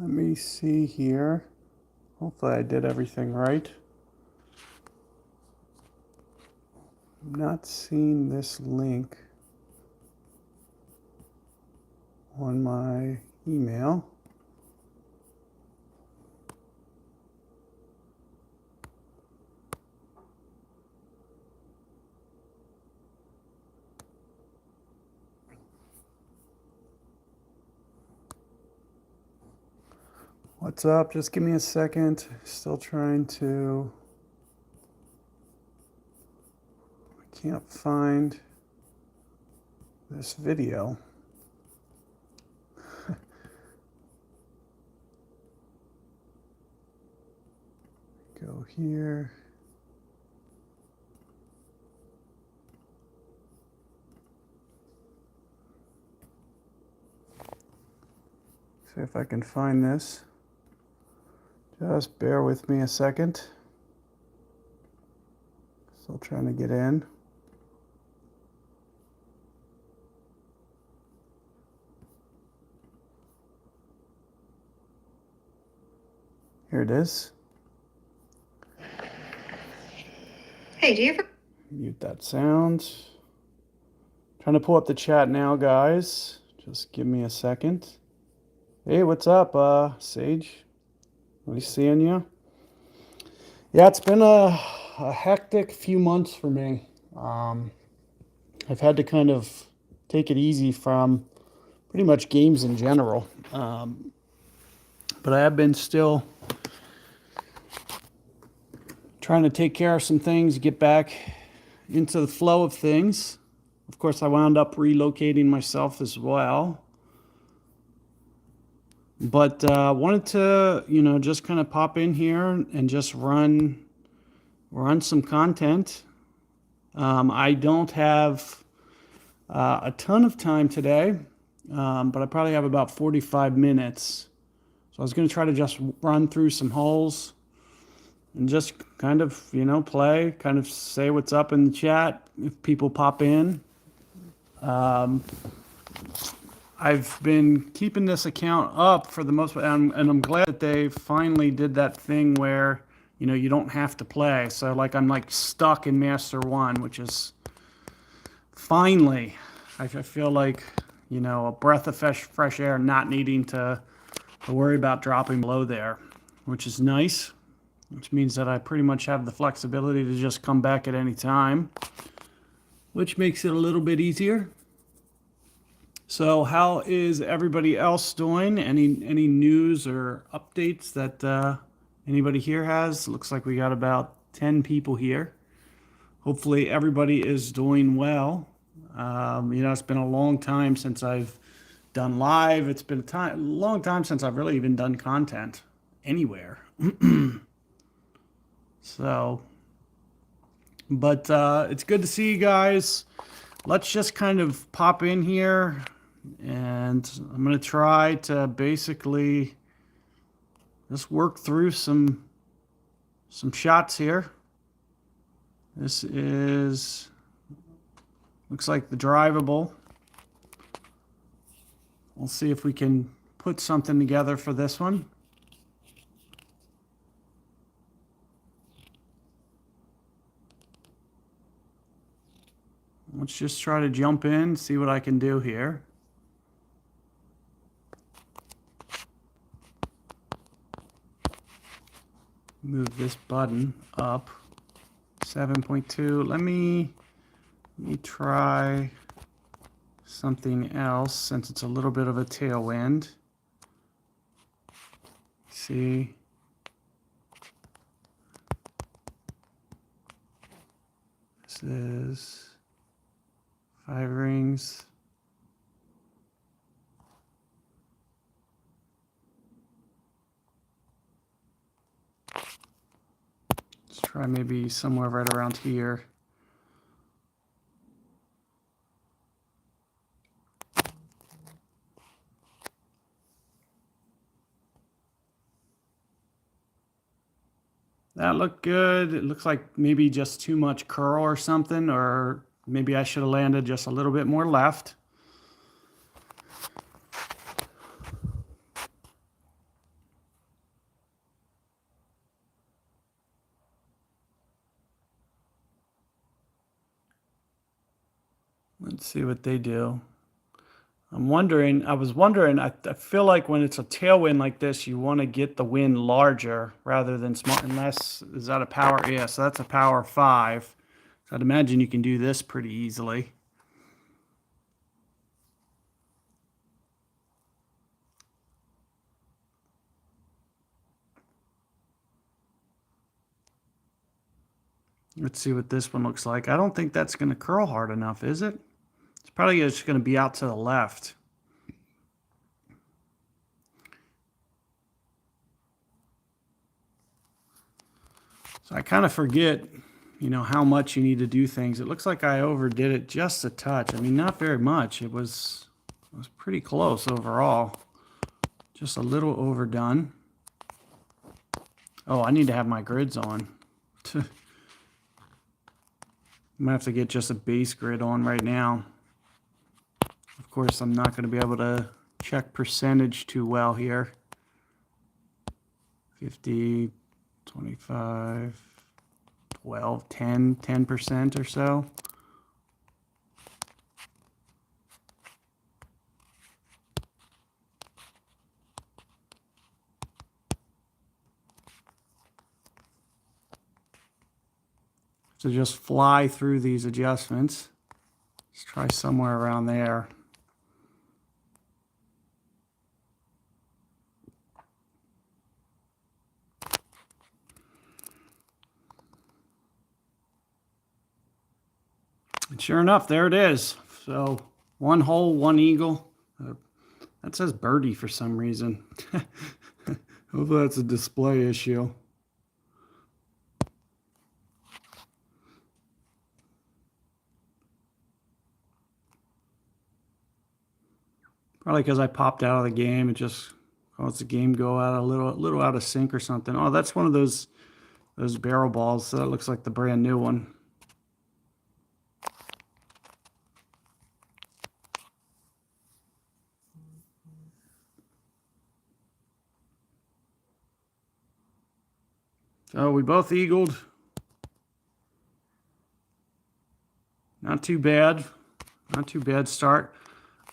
Let me see here. Hopefully I did everything right. I'm not seeing this link on my email. What's up? Just give me a second. Still trying to... I can't find this video. Go here. See if I can find this. Just bear with me a second. Still trying to get in. Here it is. Hey, do you ever... Mute that sound. Trying to pull up the chat now, guys. Just give me a second. Hey, what's up, Sage? Nice seeing you. Yeah, it's been a hectic few months for me. I've had to kind of take it easy from pretty much games in general. But I have been still trying to take care of some things, get back into the flow of things. Of course, I wound up relocating myself as well. But wanted to, just kind of pop in here and just run some content. I don't have a ton of time today, but I probably have about 45 minutes. So I was going to try to just run through some holes and just kind of, play, kind of say what's up in the chat if people pop in. I've been keeping this account up for the most part, and I'm glad that they finally did that thing where, you don't have to play. So like I'm like stuck in Master 1, which is finally, I feel like, a breath of fresh air, not needing to worry about dropping below there, which is nice, which means that I pretty much have the flexibility to just come back at any time, which makes it a little bit easier. So how is everybody else doing? Any news or updates that anybody here has? Looks like we got about 10 people here. Hopefully everybody is doing well. It's been a long time since I've done live. It's been a long time since I've really even done content anywhere. So, but it's good to see you guys. Let's just kind of pop in here. And I'm going to try to basically just work through some shots here. This looks like the drivable. We'll see if we can put something together for this one. Let's just try to jump in, see what I can do here. Move this button up 7.2. Let me try something else since it's a little bit of a tailwind. See, this is 5 rings. Let's try maybe somewhere right around here. That looked good. It looks like maybe just too much curl or something, or maybe I should have landed just a little bit more left. Let's see what they do. I was wondering, I feel like when it's a tailwind like this, you want to get the wind larger rather than small, unless, is that a power? Yeah, so that's a power 5. So I'd imagine you can do this pretty easily. Let's see what this one looks like. I don't think that's going to curl hard enough, is it? It's probably just going to be out to the left. So I kind of forget, how much you need to do things. It looks like I overdid it just a touch. I mean, not very much. It was pretty close overall. Just a little overdone. Oh, I need to have my grids on. I'm gonna have to get just a base grid on right now. Of course, I'm not going to be able to check percentage too well here. 50, 25, 12, 10, 10% or so. So just fly through these adjustments. Let's try somewhere around there. And sure enough, there it is. So 1 hole, 1 eagle. That says birdie for some reason. Hopefully that's a display issue. Probably because I popped out of the game. It just caused the game go out a little out of sync or something. Oh, that's one of those barrel balls. So that looks like the brand new one. So we both eagled. Not too bad. Not too bad start.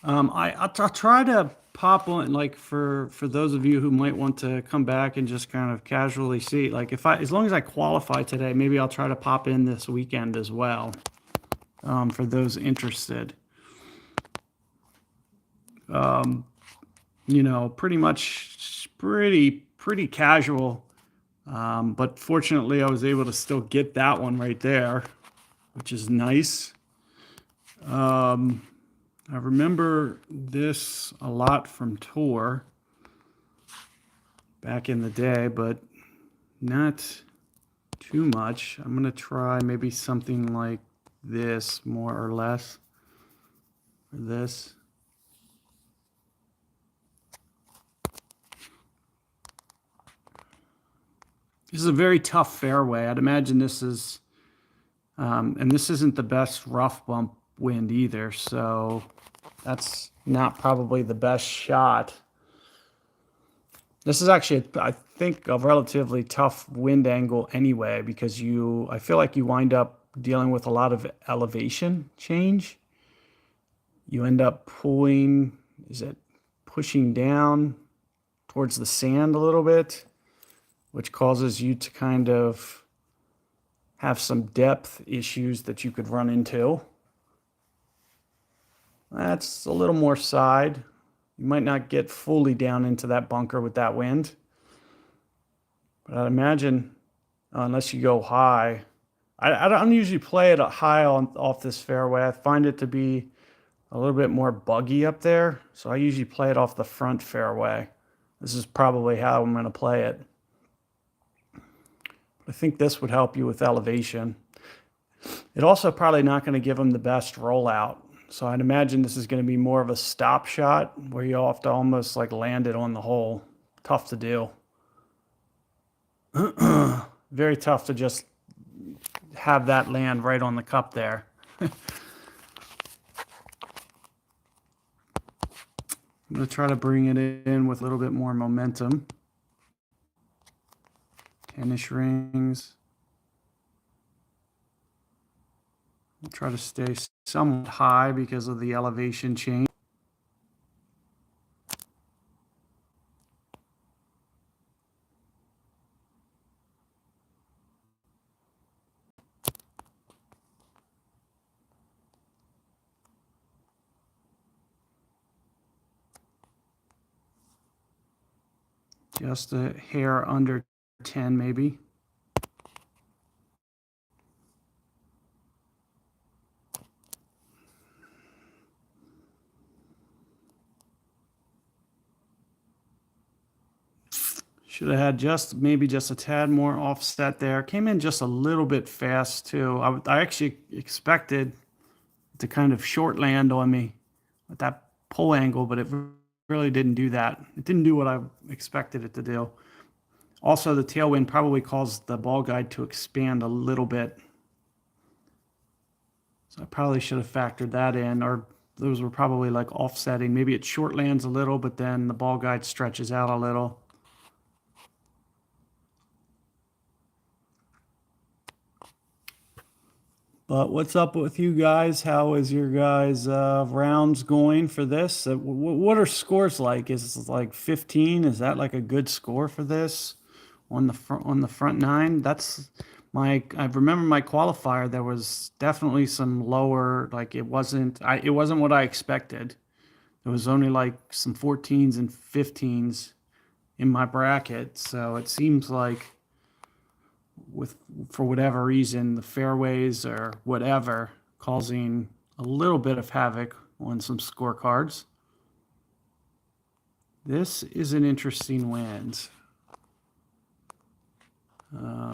I'll try to pop on, like, for those of you who might want to come back and just kind of casually see, like, as long as I qualify today, maybe I'll try to pop in this weekend as well, for those interested. Pretty much pretty casual, but fortunately I was able to still get that one right there, which is nice. I remember this a lot from tour back in the day, but not too much. I'm going to try maybe something like this, more or less, for this. This is a very tough fairway. I'd imagine this is, and this isn't the best rough bump wind either, so that's not probably the best shot. This is actually, I think, a relatively tough wind angle anyway, because I feel like you wind up dealing with a lot of elevation change. You end up pushing down towards the sand a little bit, which causes you to kind of have some depth issues that you could run into. That's a little more side. You might not get fully down into that bunker with that wind. But I'd imagine, unless you go high, I don't usually play it high off this fairway. I find it to be a little bit more buggy up there. So I usually play it off the front fairway. This is probably how I'm going to play it. I think this would help you with elevation. It also probably not going to give them the best rollout. So I'd imagine this is going to be more of a stop shot where you have to almost like land it on the hole. Tough to do. Very tough to just have that land right on the cup there. I'm going to try to bring it in with a little bit more momentum. 10-ish rings. I'll try to stay somewhat high because of the elevation change. Just a hair under 10 maybe. Should have had maybe just a tad more offset there. Came in just a little bit fast too. I actually expected to kind of short land on me with that pull angle, but it really didn't do that. It didn't do what I expected it to do. Also, the tailwind probably caused the ball guide to expand a little bit. So I probably should have factored that in, or those were probably like offsetting. Maybe it short lands a little, but then the ball guide stretches out a little. But what's up with you guys? How is your guys' rounds going for this? What are scores like? Is it like 15? Is that like a good score for this on the front nine? That's I remember my qualifier. There was definitely some lower. Like it wasn't what I expected. There was only like some 14s and 15s in my bracket. So it seems like for whatever reason, the fairways or whatever, causing a little bit of havoc on some scorecards. This is an interesting wind. I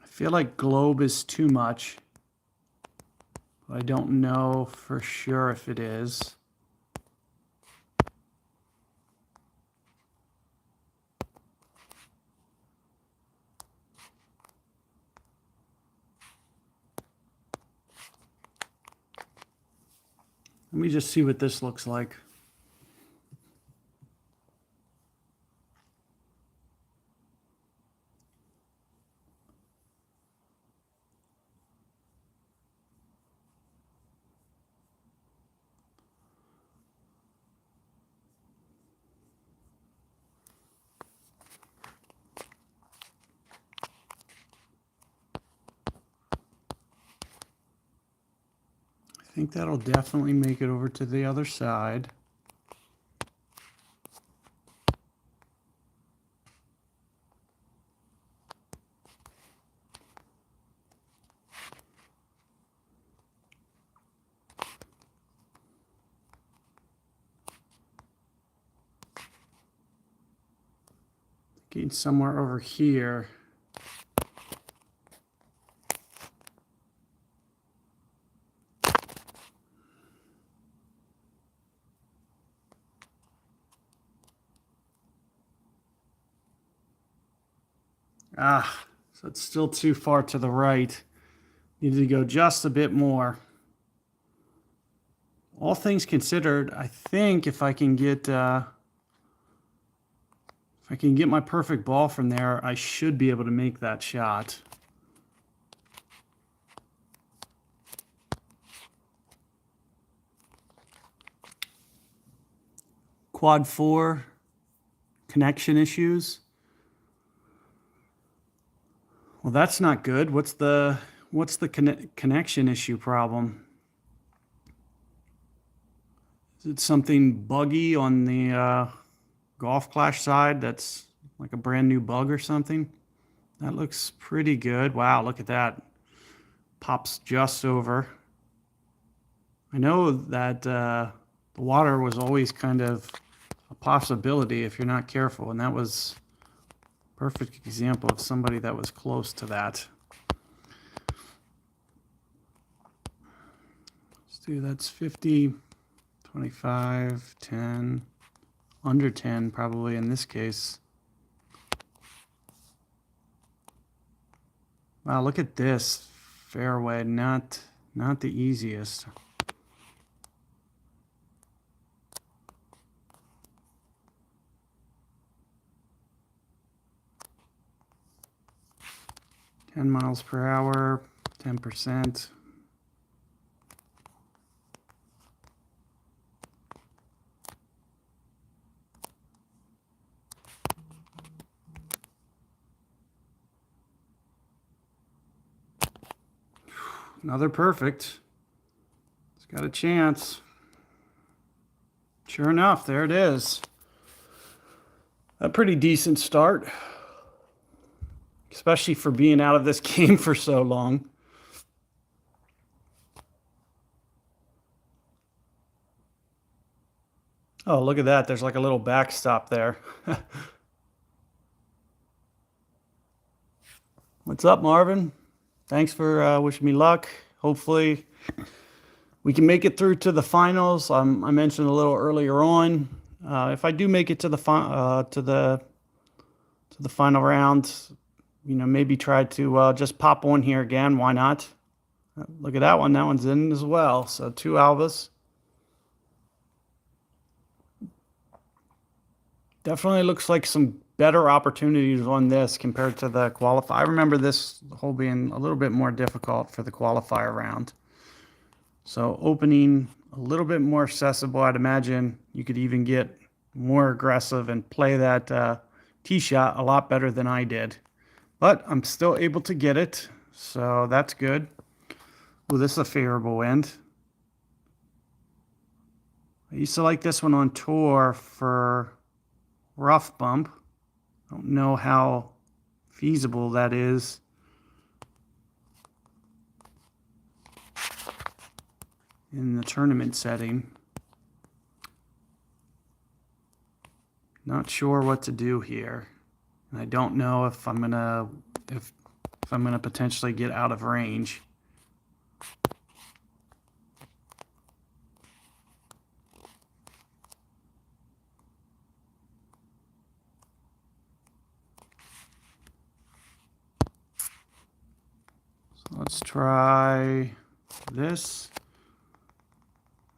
feel like globe is too much, but I don't know for sure if it is. Let me just see what this looks like. I think that'll definitely make it over to the other side. Getting somewhere over here. So it's still too far to the right. Needed to go just a bit more. All things considered, I think if I can get my perfect ball from there, I should be able to make that shot. Quad 4 connection issues. Well, that's not good. What's the connection issue problem? Is it something buggy on the Golf Clash side that's like a brand new bug or something? That looks pretty good. Wow, look at that. Pops just over. I know that the water was always kind of a possibility if you're not careful, and that was a perfect example of somebody that was close to that. Let's do that's 50, 25, 10, under 10 probably in this case. Wow, look at this fairway, not the easiest. 10 miles per hour, 10%. Another perfect. It's got a chance. Sure enough, there it is. A pretty decent start, especially for being out of this game for so long. Oh, look at that. There's like a little backstop there. What's up, Marvin? Thanks for wishing me luck. Hopefully we can make it through to the finals. I mentioned a little earlier on, if I do make it to the final round, you know, maybe try to just pop on here again. Why not? Look at that one. That one's in as well. So 2 Alvas. Definitely looks like some better opportunities on this compared to the qualifier. I remember this hole being a little bit more difficult for the qualifier round. So opening a little bit more accessible. I'd imagine you could even get more aggressive and play that tee shot a lot better than I did. But I'm still able to get it, so that's good. Ooh, this is a favorable wind. I used to like this one on tour for rough bump. I don't know how feasible that is. In the tournament setting. Not sure what to do here. And I don't know if I'm gonna potentially get out of range. So let's try this.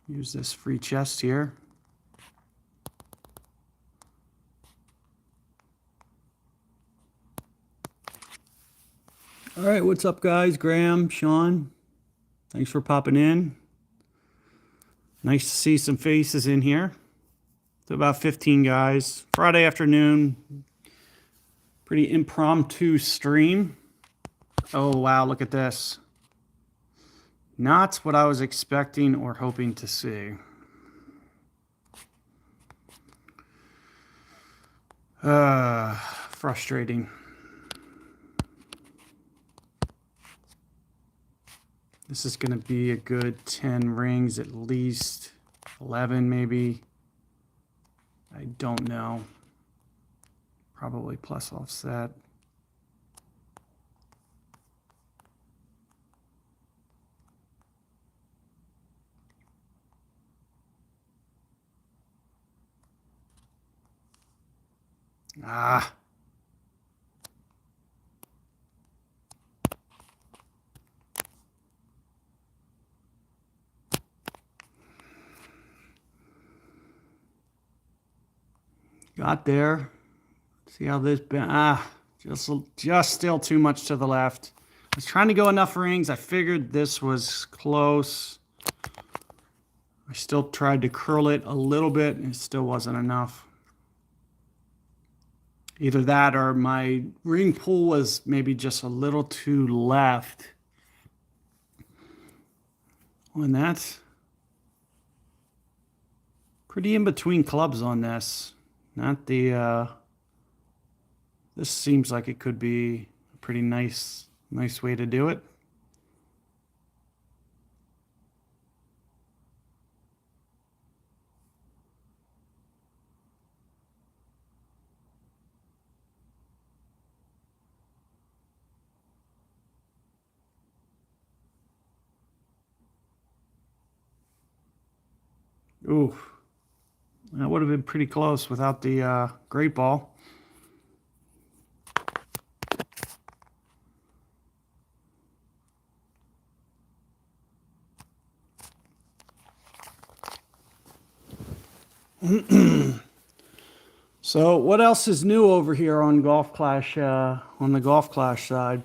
Use this free chest here. All right, what's up, guys? Graham, Sean, thanks for popping in. Nice to see some faces in here. It's about 15 guys. Friday afternoon, pretty impromptu stream. Oh, wow, look at this. Not what I was expecting or hoping to see. Frustrating. This is going to be a good 10 rings, at least 11 maybe. I don't know. Probably plus offset. Ah. Got there. See how this been? Just still too much to the left. I was trying to go enough rings. I figured this was close. I still tried to curl it a little bit, and it still wasn't enough. Either that or my ring pull was maybe just a little too left. And that's pretty in between clubs on this. Not the, this seems like it could be a pretty nice way to do it. Ooh, that would have been pretty close without the great ball. So what else is new over here on Golf Clash, on the Golf Clash side?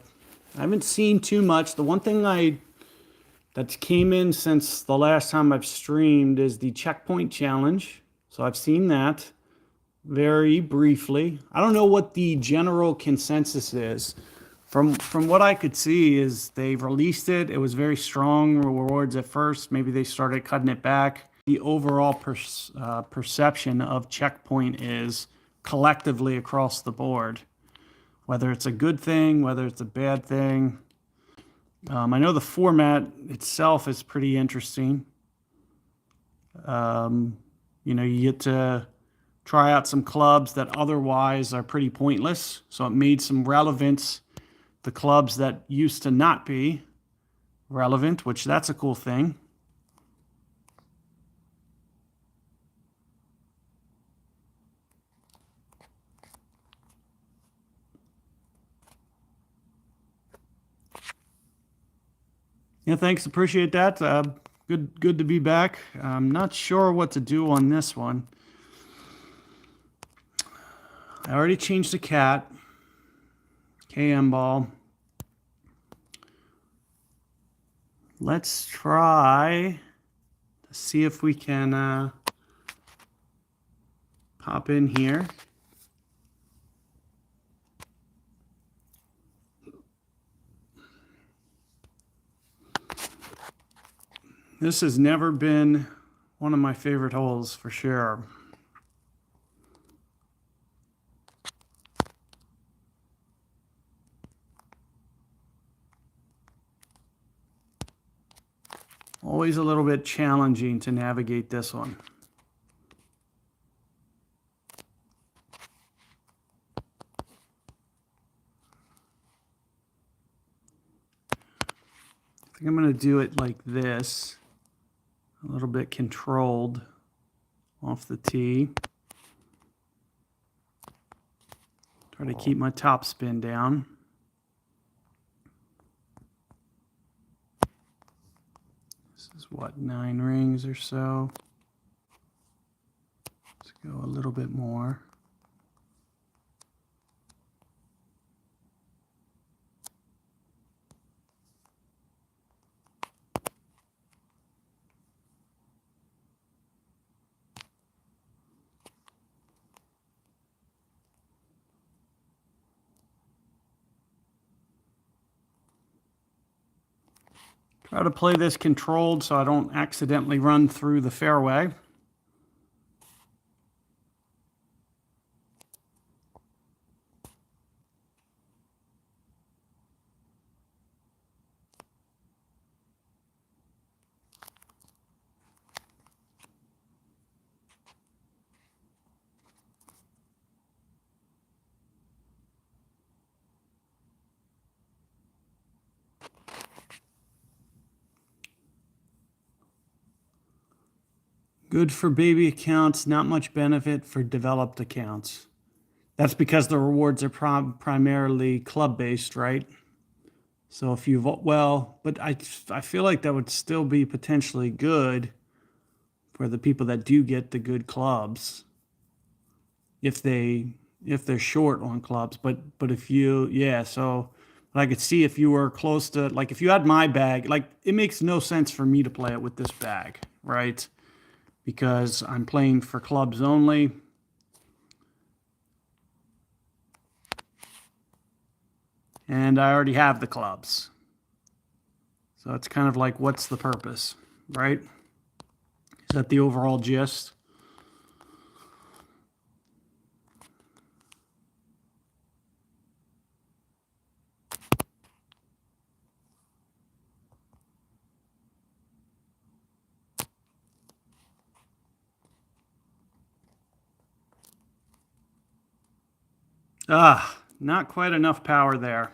I haven't seen too much. The one thing that came in since the last time I've streamed is the checkpoint challenge. So I've seen that very briefly. I don't know what the general consensus is. From what I could see is they've released it. It was very strong rewards at first. Maybe they started cutting it back. The overall perception of checkpoint is collectively across the board, whether it's a good thing, whether it's a bad thing. I know the format itself is pretty interesting. You get to try out some clubs that otherwise are pretty pointless. So it made some relevance, the clubs that used to not be relevant, which that's a cool thing. Yeah, thanks. Appreciate that. Good to be back. I'm not sure what to do on this one. I already changed the cat. KM ball. Let's try to see if we can pop in here. This has never been one of my favorite holes for sure. Always a little bit challenging to navigate this one. I think I'm going to do it like this, a little bit controlled off the tee. Try to keep my top spin down. This is what, 9 rings or so. Let's go a little bit more. Try to play this controlled so I don't accidentally run through the fairway. Good for baby accounts, not much benefit for developed accounts. That's because the rewards are primarily club-based, right? So if you've, well, but I feel like that would still be potentially good for the people that do get the good clubs if they're short on clubs. But if you, yeah, so I could see if you were close to, like if you had my bag, like it makes no sense for me to play it with this bag, right? Because I'm playing for clubs only. And I already have the clubs. So it's kind of like, what's the purpose, right? Is that the overall gist? Not quite enough power there.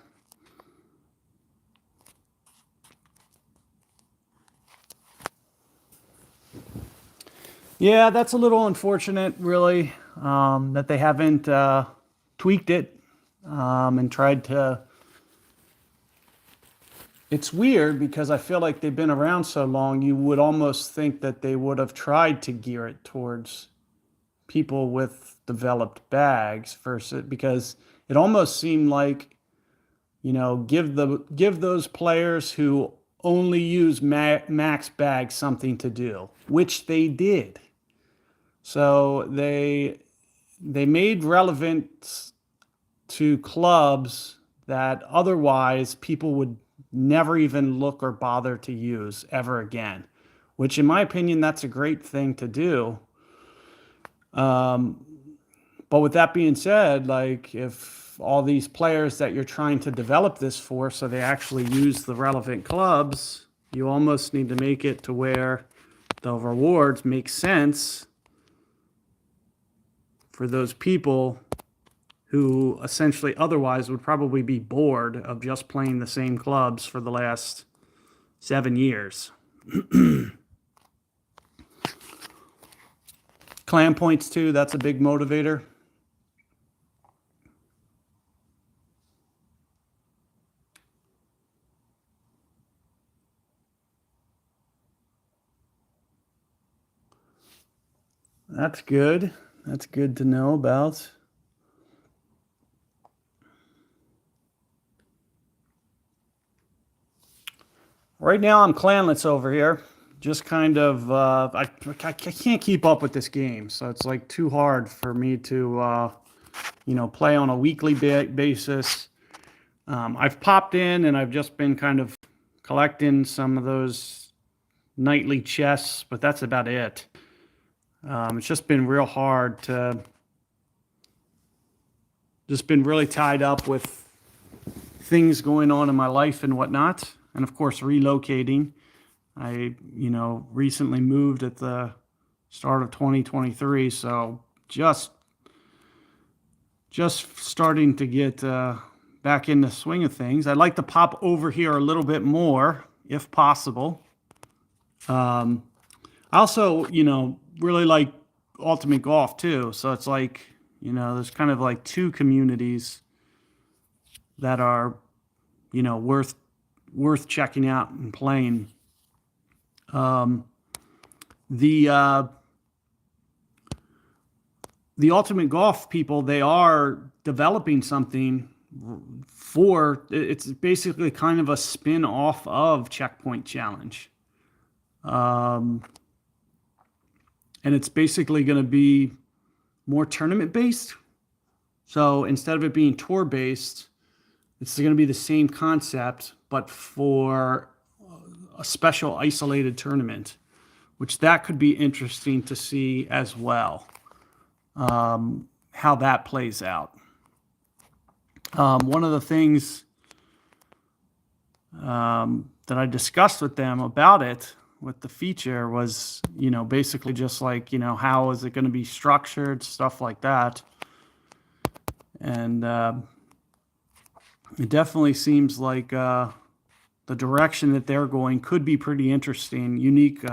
Yeah, that's a little unfortunate, really, that they haven't tweaked it and tried to. It's weird because I feel like they've been around so long, you would almost think that they would have tried to gear it towards people with developed bags versus, because it almost seemed like give those players who only use max bag something to do, which they did. So they made relevant to clubs that otherwise people would never even look or bother to use ever again, which in my opinion, that's a great thing to do. Um, but with that being said, like if all these players that you're trying to develop this for, so they actually use the relevant clubs, you almost need to make it to where the rewards make sense for those people who essentially otherwise would probably be bored of just playing the same clubs for the last 7 years. Clan points too, that's a big motivator. That's good. That's good to know about. Right now I'm clanless over here. Just kind of, I can't keep up with this game, so it's like too hard for me to, play on a weekly basis. I've popped in and I've just been kind of collecting some of those nightly chests, but that's about it. It's just been real hard to, just been really tied up with things going on in my life and whatnot. And of course, relocating. I, recently moved at the start of 2023, so just starting to get back in the swing of things. I'd like to pop over here a little bit more, if possible. I also, really like Ultimate Golf too. So it's like, there's kind of like two communities that are, worth checking out and playing. The Ultimate Golf people, they are developing something for, it's basically kind of a spin off of Checkpoint Challenge. And it's basically going to be more tournament based. So instead of it being tour based, it's going to be the same concept, but for a special isolated tournament, which that could be interesting to see as well, how that plays out. One of the things that I discussed with them about it, with the feature, was, basically just like, how is it going to be structured, stuff like that. And it definitely seems like the direction that they're going could be pretty interesting, unique,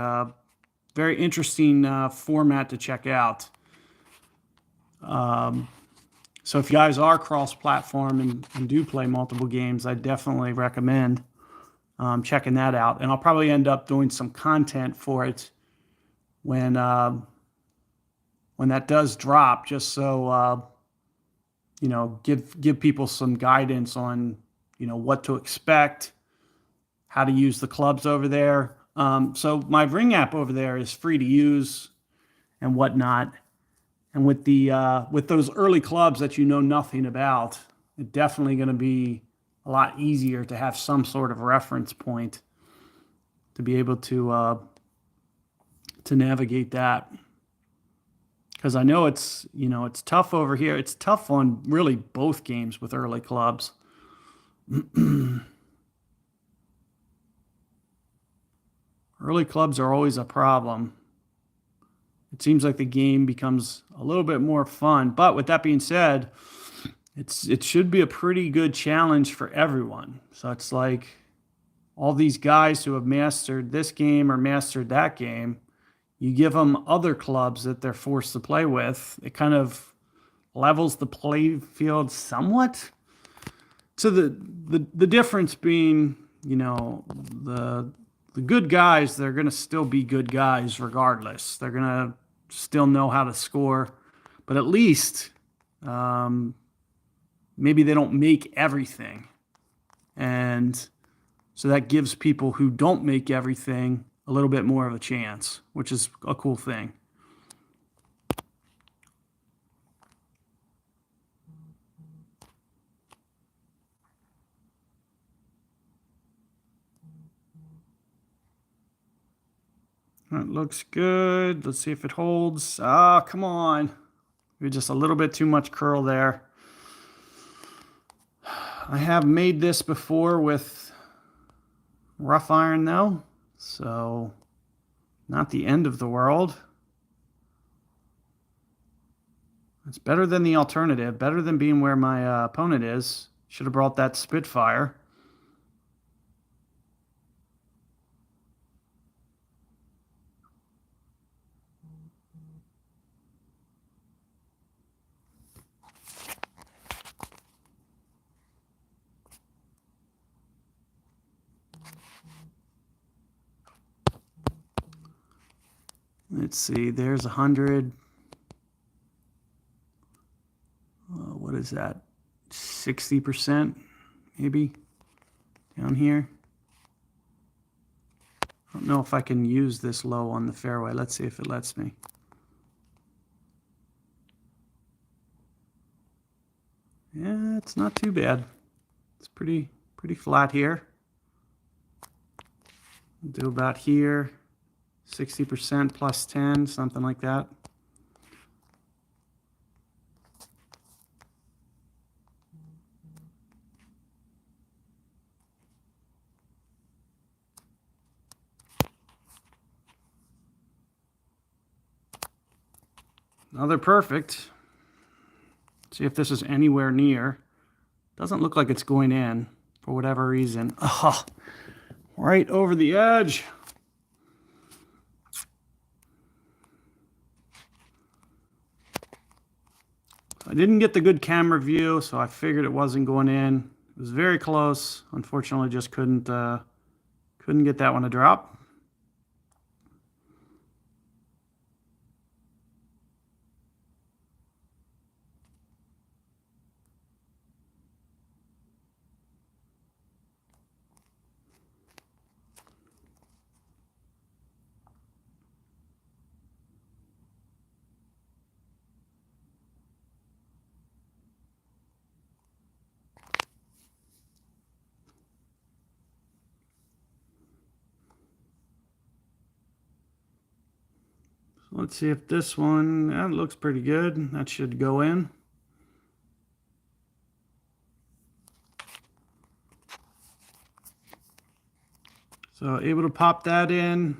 very interesting format to check out. So if you guys are cross-platform and do play multiple games, I definitely recommend checking that out. And I'll probably end up doing some content for it when that does drop, just so give people some guidance on what to expect, how to use the clubs over there. So my Ring app over there is free to use and whatnot. And with those early clubs that nothing about, it's definitely going to be a lot easier to have some sort of reference point to be able to navigate that. Because I know it's tough over here. It's tough on really both games with early clubs. Early clubs are always a problem. It seems like the game becomes a little bit more fun. But with that being said, it should be a pretty good challenge for everyone. So it's like all these guys who have mastered this game or mastered that game, you give them other clubs that they're forced to play with. It kind of levels the play field somewhat. So the difference being, the good guys, they're going to still be good guys regardless. They're going to still know how to score, but at least maybe they don't make everything. And so that gives people who don't make everything a little bit more of a chance, which is a cool thing. That looks good. Let's see if it holds. Ah, come on. Maybe just a little bit too much curl there. I have made this before with rough iron though, so not the end of the world. It's better than the alternative, better than being where my opponent is. Should have brought that Spitfire. Let's see, there's 100. What is that? 60% maybe down here. I don't know if I can use this low on the fairway. Let's see if it lets me. Yeah, it's not too bad. It's pretty flat here. Do about here, 60% plus 10, something like that. Another perfect. See if this is anywhere near. Doesn't look like it's going in for whatever reason. Oh, right over the edge. I didn't get the good camera view, so I figured it wasn't going in. It was very close. Unfortunately, just couldn't get that one to drop. Let's see if this one, that looks pretty good. That should go in. So able to pop that in.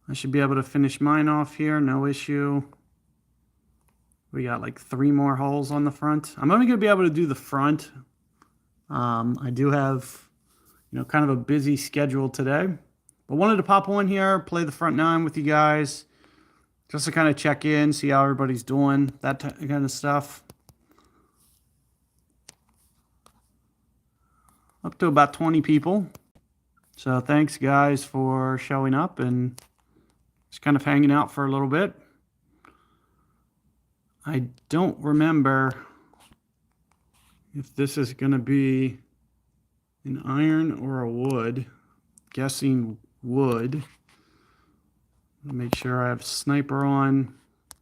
I should be able to finish mine off here, no issue. We got like 3 more holes on the front. I'm only going to be able to do the front. I do have, kind of a busy schedule today. But wanted to pop one here, play the front 9 with you guys. Just to kind of check in, see how everybody's doing, that kind of stuff. Up to about 20 people. So thanks guys for showing up and just kind of hanging out for a little bit. I don't remember if this is going to be an iron or a wood. Guessing wood. Make sure I have sniper on,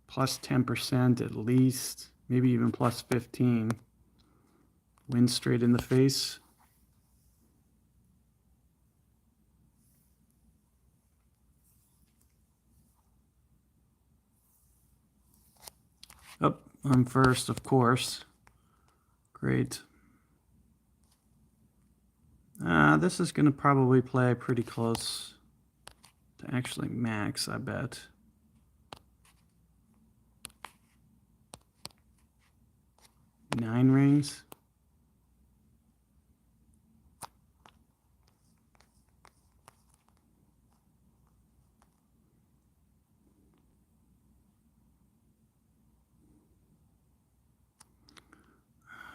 plus 10% at least, maybe even plus 15. Wind straight in the face. Oh, I'm first, of course. Great. This is going to probably play pretty close to actually max, I bet. Nine rings.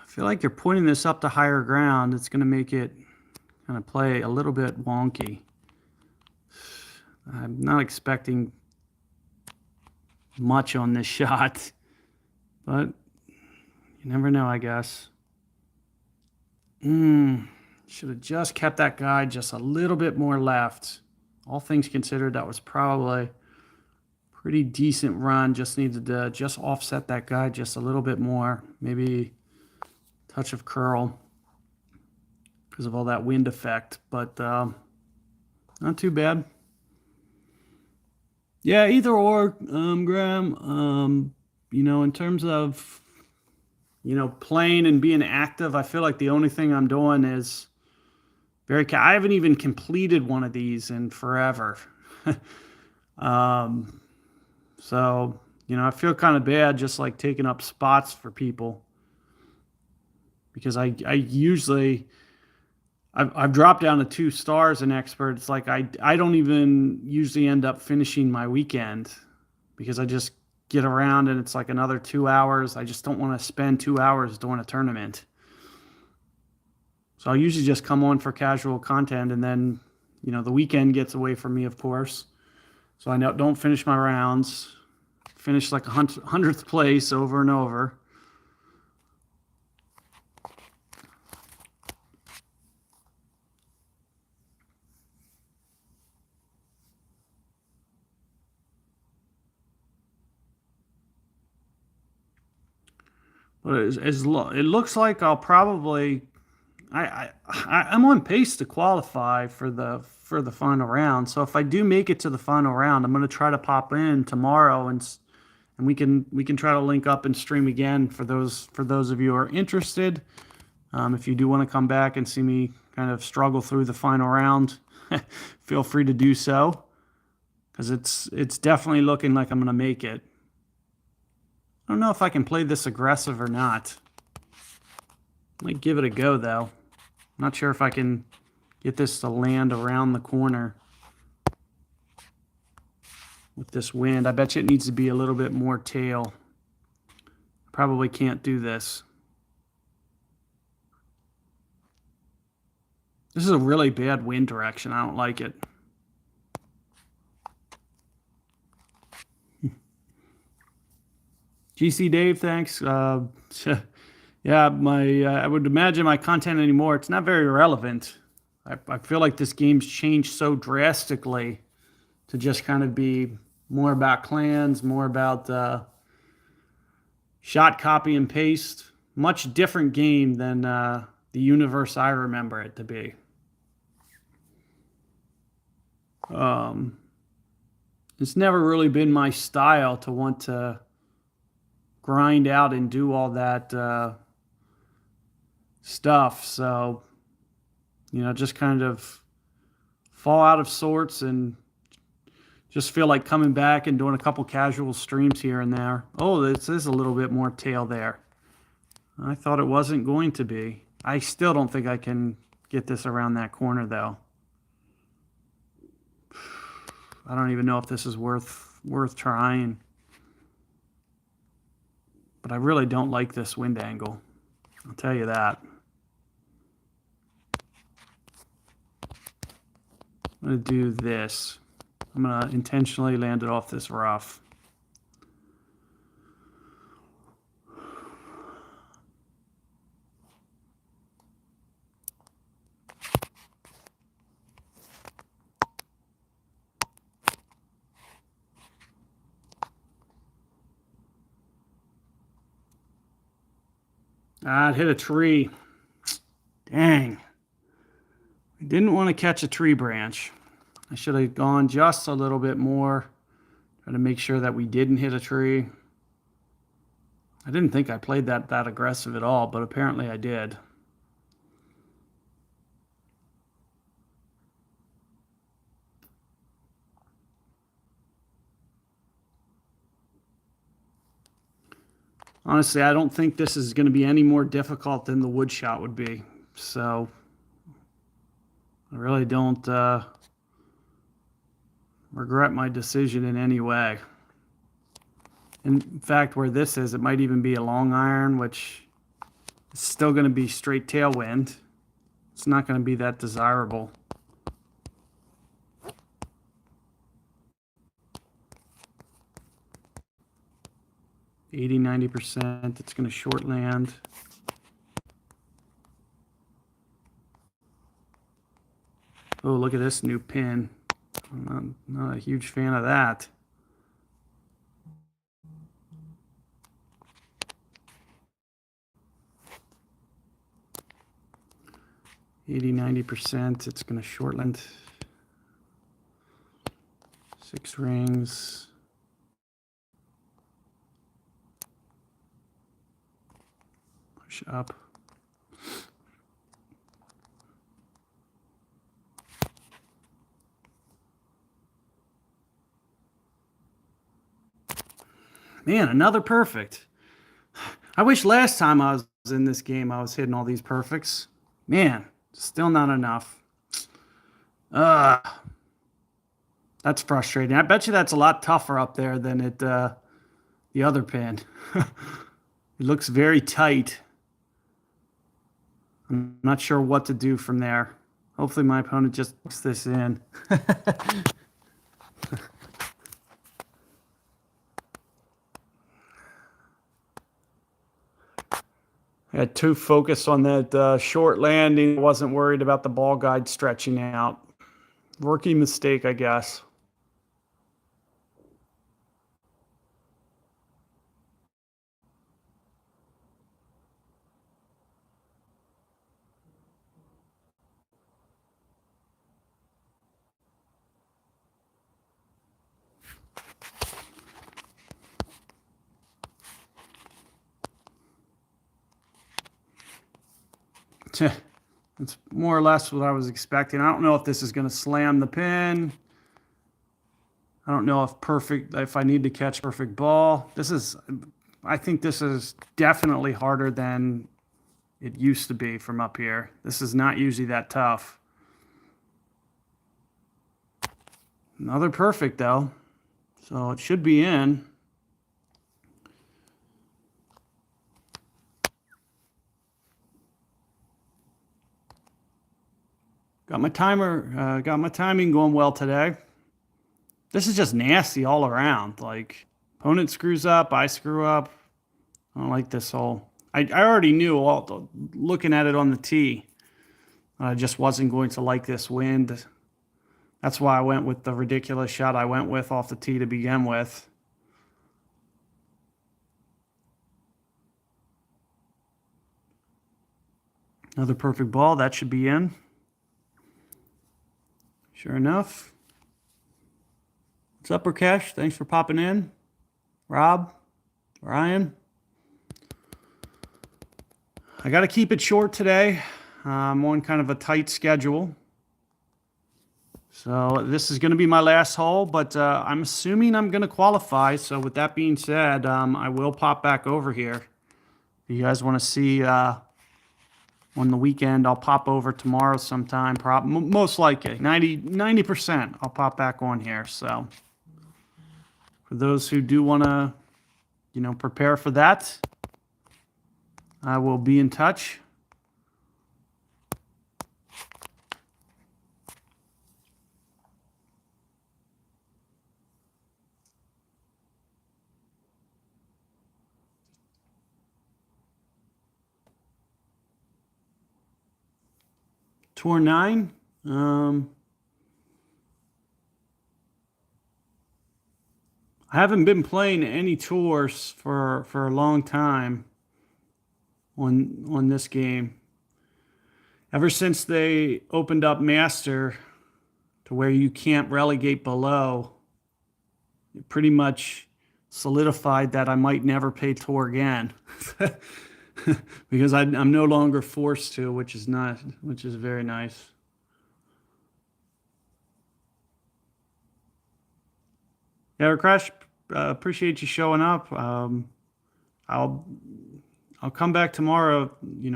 I feel like you're pointing this up to higher ground. It's going to make it kind of play a little bit wonky. I'm not expecting much on this shot, but you never know, I guess. Should have just kept that guide just a little bit more left. All things considered, that was probably a pretty decent run. Just needed to just offset that guide just a little bit more. Maybe a touch of curl because of all that wind effect, but not too bad. Yeah, either or, Graham. In terms of, playing and being active, I feel like the only thing I'm doing is I haven't even completed one of these in forever. um, so, I feel kind of bad just like taking up spots for people because I usually, I've dropped down to 2 stars in expert. It's like I don't even usually end up finishing my weekend because I just get around and it's like another 2 hours. I just don't want to spend 2 hours doing a tournament. So I usually just come on for casual content and then, the weekend gets away from me, of course. So I don't finish my rounds, finish like 100th place over and over. But it looks like I'll probably I'm on pace to qualify for the final round. So if I do make it to the final round, I'm going to try to pop in tomorrow and we can try to link up and stream again for those of you who are interested. If you do want to come back and see me kind of struggle through the final round, feel free to do so because it's definitely looking like I'm going to make it. I don't know if I can play this aggressive or not. Might give it a go though. Not sure if I can get this to land around the corner with this wind. I bet you it needs to be a little bit more tail. Probably can't do this. This is a really bad wind direction. I don't like it. GC Dave, thanks. Yeah, I would imagine my content anymore, it's not very relevant. I feel like this game's changed so drastically to just kind of be more about clans, more about shot copy and paste. Much different game than the universe I remember it to be. It's never really been my style to want to grind out and do all that stuff. So, just kind of fall out of sorts and just feel like coming back and doing a couple casual streams here and there. Oh, this is a little bit more tail there. I thought it wasn't going to be. I still don't think I can get this around that corner though. I don't even know if this is worth trying. But I really don't like this wind angle. I'll tell you that. I'm going to do this. I'm going to intentionally land it off this rough. Ah, it hit a tree. Dang. I didn't want to catch a tree branch. I should have gone just a little bit more. Try to make sure that we didn't hit a tree. I didn't think I played that aggressive at all, but apparently I did. Honestly, I don't think this is going to be any more difficult than the wood shot would be. So I really don't regret my decision in any way. In fact, where this is, it might even be a long iron, which is still going to be straight tailwind. It's not going to be that desirable. $80, 90%. It's going to short land. Oh, look at this new pin. I'm not a huge fan of that. $80, 90%. It's going to short length. 6 rings. Push up. Man, another perfect. I wish last time I was in this game I was hitting all these perfects. Man, still not enough. That's frustrating. I bet you that's a lot tougher up there than the other pin. It looks very tight. I'm not sure what to do from there. Hopefully my opponent just puts this in. I had too focused on that short landing. Wasn't worried about the ball guide stretching out. Rookie mistake, I guess. It's more or less what I was expecting. I don't know if this is going to slam the pin. I don't know if I need to catch perfect ball. I think this is definitely harder than it used to be from up here. This is not usually that tough. Another perfect though. So it should be in. Got my timing going well today. This is just nasty all around. Like, opponent screws up, I screw up. I don't like this whole. I already knew looking at it on the tee. I just wasn't going to like this wind. That's why I went with the ridiculous shot I went with off the tee to begin with. Another perfect ball. That should be in. Sure enough. What's up, Rakesh? Thanks for popping in. Rob, Ryan. I got to keep it short today. I'm on kind of a tight schedule. So this is going to be my last hole, but I'm assuming I'm going to qualify. So with that being said, I will pop back over here. If you guys want to see on the weekend, I'll pop over tomorrow sometime. Most likely, 90%, I'll pop back on here. So for those who do want to, prepare for that, I will be in touch. Tour 9. I haven't been playing any tours for a long time on this game. Ever since they opened up Master to where you can't relegate below, it pretty much solidified that I might never play tour again. Because I'm no longer forced to, which is very nice. Yeah, Crash, appreciate you showing up. I'll come back tomorrow,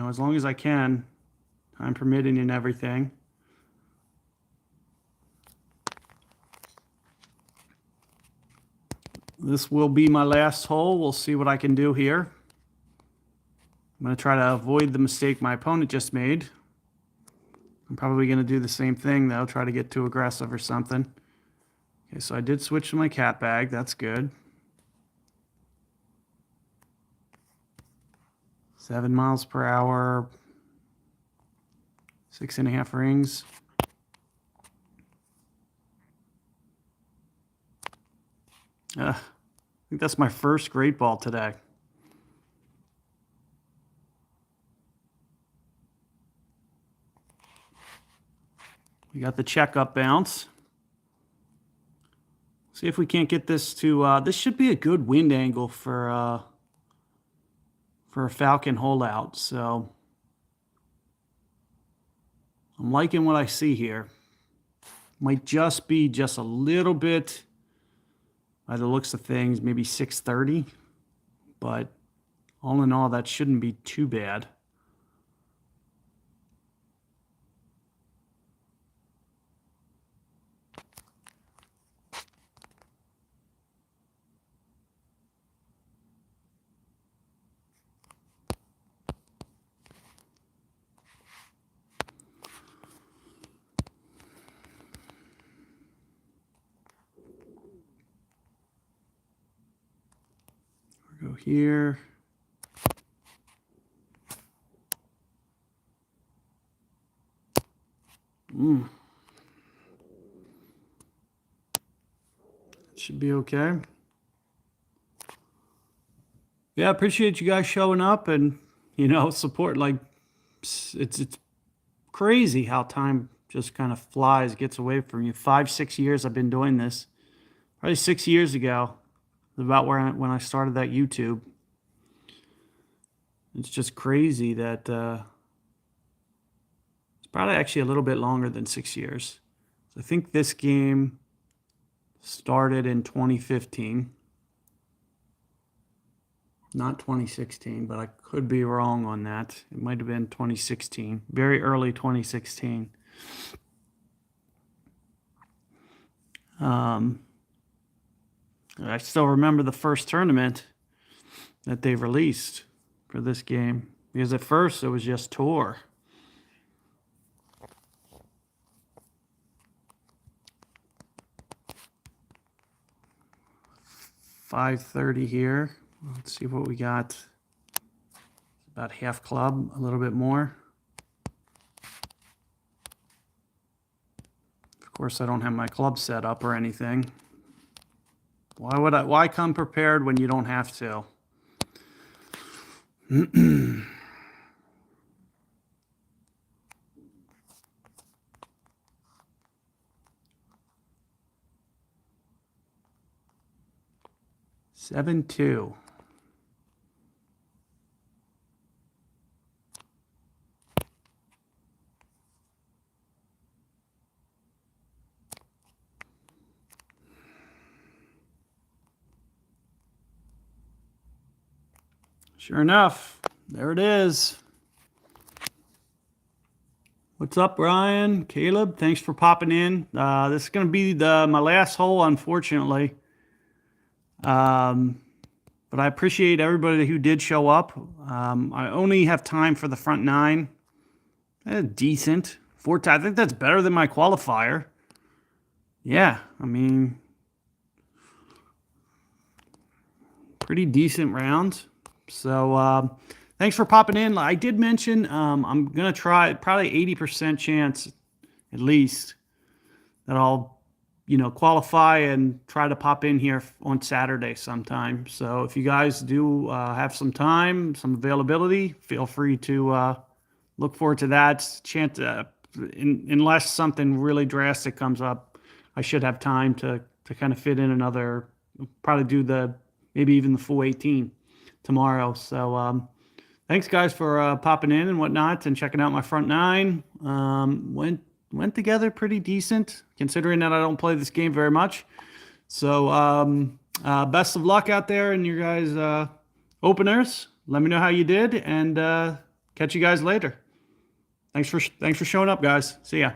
as long as I can, time permitting and everything. This will be my last hole. We'll see what I can do here. I'm going to try to avoid the mistake my opponent just made. I'm probably going to do the same thing, though, try to get too aggressive or something. Okay, so I did switch to my cat bag. That's good. 7 miles per hour, 6.5 rings. I think that's my first great ball today. We got the checkup bounce. See if we can't get this to, this should be a good wind angle for a Falcon holdout. So I'm liking what I see here. Might just be just a little bit, by the looks of things, maybe 630. But all in all, that shouldn't be too bad. Go here. Should be okay. Yeah, appreciate you guys showing up and, support. Like, it's crazy how time just kind of flies, gets away from you. 5-6 years I've been doing this. Probably 6 years ago, about when I started that YouTube. It's just crazy that it's probably actually a little bit longer than 6 years. So I think this game started in 2015. Not 2016, but I could be wrong on that. It might have been 2016, very early 2016. I still remember the first tournament that they released for this game, because at first it was just tour. $530 here. Let's see what we got. About half club, a little bit more. Of course, I don't have my club set up or anything. Why come prepared when you don't have to? Seven, 2. Sure enough, there it is. What's up, Brian? Caleb, thanks for popping in. This is going to be my last hole, unfortunately. But I appreciate everybody who did show up. I only have time for the front 9. Decent. I think that's better than my qualifier. Yeah, I mean, pretty decent round. So thanks for popping in. I did mention I'm going to try, probably 80% chance at least, that I'll qualify and try to pop in here on Saturday sometime. So if you guys do have some time, some availability, feel free to look forward to that. Chance, unless something really drastic comes up, I should have time to kind of fit in another, probably do maybe even the full 18 tomorrow. So thanks guys for popping in and whatnot and checking out my front 9. Went together pretty decent, considering that I don't play this game very much. So best of luck out there in your guys' openers. Let me know how you did, and catch you guys later. Thanks for showing up, guys. See ya.